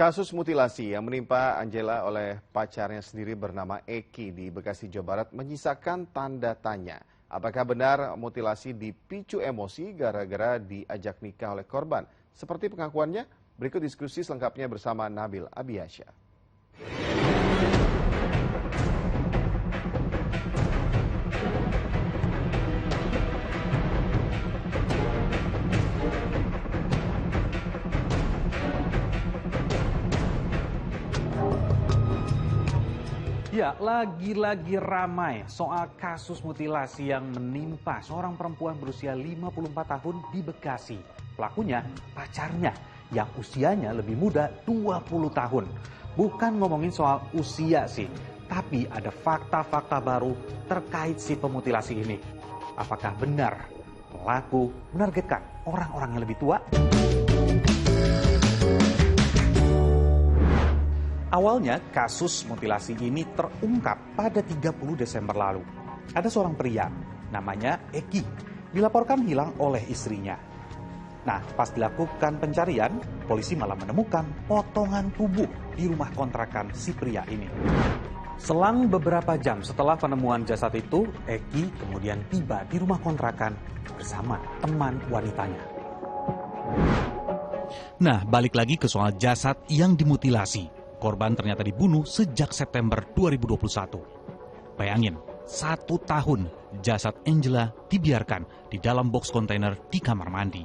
Kasus mutilasi yang menimpa Angela oleh pacarnya sendiri bernama Eki di Bekasi, Jawa Barat menyisakan tanda tanya. Apakah benar mutilasi dipicu emosi gara-gara diajak nikah oleh korban? Seperti pengakuannya, berikut diskusi selengkapnya bersama Nabil Abiasya. Ya, lagi-lagi ramai soal kasus mutilasi yang menimpa seorang perempuan berusia 54 tahun di Bekasi. Pelakunya pacarnya yang usianya lebih muda 20 tahun. Bukan ngomongin soal usia sih, tapi ada fakta-fakta baru terkait si pemutilasi ini. Apakah benar pelaku menargetkan orang-orang yang lebih tua? Awalnya, kasus mutilasi ini terungkap pada 30 Desember lalu. Ada seorang pria, namanya Eki, dilaporkan hilang oleh istrinya. Nah, pas dilakukan pencarian, polisi malah menemukan potongan tubuh di rumah kontrakan si pria ini. Selang beberapa jam setelah penemuan jasad itu, Eki kemudian tiba di rumah kontrakan bersama teman wanitanya. Nah, balik lagi ke soal jasad yang dimutilasi. Korban ternyata dibunuh sejak September 2021. Bayangin, 1 tahun jasad Angela dibiarkan di dalam box kontainer di kamar mandi.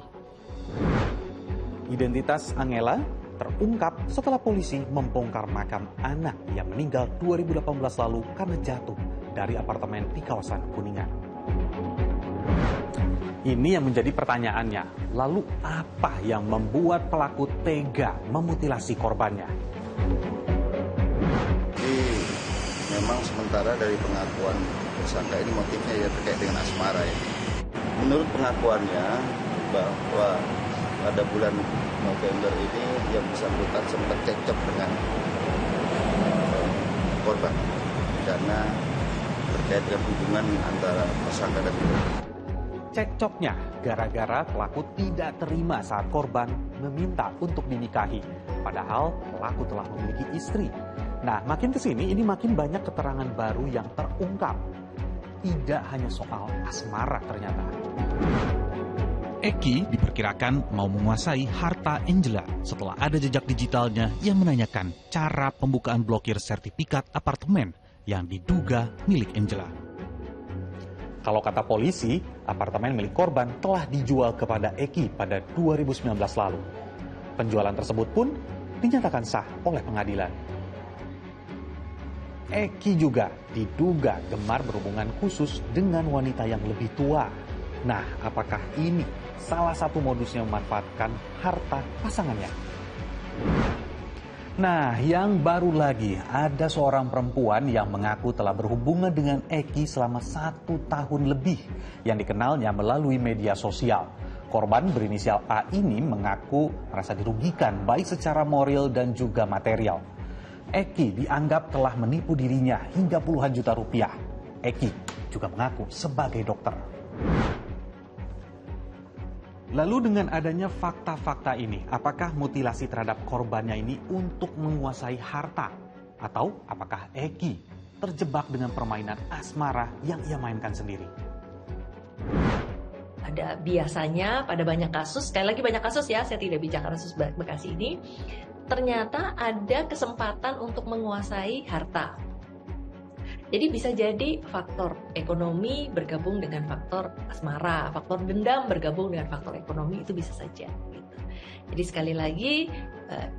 Identitas Angela terungkap setelah polisi membongkar makam anak yang meninggal 2018 lalu karena jatuh dari apartemen di kawasan Kuningan. Ini yang menjadi pertanyaannya, lalu apa yang membuat pelaku tega memutilasi korbannya? Jadi memang sementara dari pengakuan tersangka ini motifnya ya terkait dengan asmara ya. Menurut pengakuannya bahwa pada bulan November ini yang bersangkutan sempat cekcok dengan korban karena terkait dengan hubungan antara tersangka dan korban. Cekcoknya gara-gara pelaku tidak terima saat korban meminta untuk dinikahi. Padahal pelaku telah memiliki istri. Nah, makin kesini ini makin banyak keterangan baru yang terungkap. Tidak hanya soal asmara ternyata. Eki diperkirakan mau menguasai harta Angela setelah ada jejak digitalnya yang menanyakan cara pembukaan blokir sertifikat apartemen yang diduga milik Angela. Kalau kata polisi, apartemen milik korban telah dijual kepada Eki pada 2019 lalu. Penjualan tersebut pun dinyatakan sah oleh pengadilan. Eki juga diduga gemar berhubungan khusus dengan wanita yang lebih tua. Nah, apakah ini salah satu modusnya memanfaatkan harta pasangannya? Nah, yang baru lagi, ada seorang perempuan yang mengaku telah berhubungan dengan Eki selama 1 tahun lebih, yang dikenalnya melalui media sosial. Korban berinisial A ini mengaku merasa dirugikan baik secara moral dan juga material. Eki dianggap telah menipu dirinya hingga puluhan juta rupiah. Eki juga mengaku sebagai dokter. Lalu dengan adanya fakta-fakta ini, apakah mutilasi terhadap korbannya ini untuk menguasai harta? Atau apakah Eki terjebak dengan permainan asmara yang ia mainkan sendiri? Ada biasanya pada banyak kasus, sekali lagi banyak kasus ya, saya tidak bicara kasus Bekasi ini, ternyata ada kesempatan untuk menguasai harta. Jadi bisa jadi faktor ekonomi bergabung dengan faktor asmara, faktor dendam bergabung dengan faktor ekonomi, itu bisa saja. Gitu. Jadi sekali lagi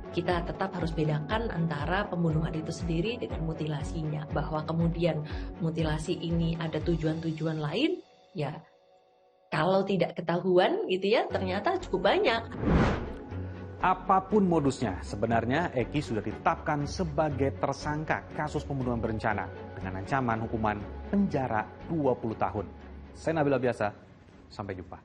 kita tetap harus bedakan antara pembunuhan itu sendiri dengan mutilasinya. Bahwa kemudian mutilasi ini ada tujuan-tujuan lain, ya kalau tidak ketahuan gitu ya ternyata cukup banyak. Apapun modusnya, sebenarnya Eki sudah ditetapkan sebagai tersangka kasus pembunuhan berencana dengan ancaman hukuman penjara 20 tahun. Saya Nabil Abiasya, sampai jumpa.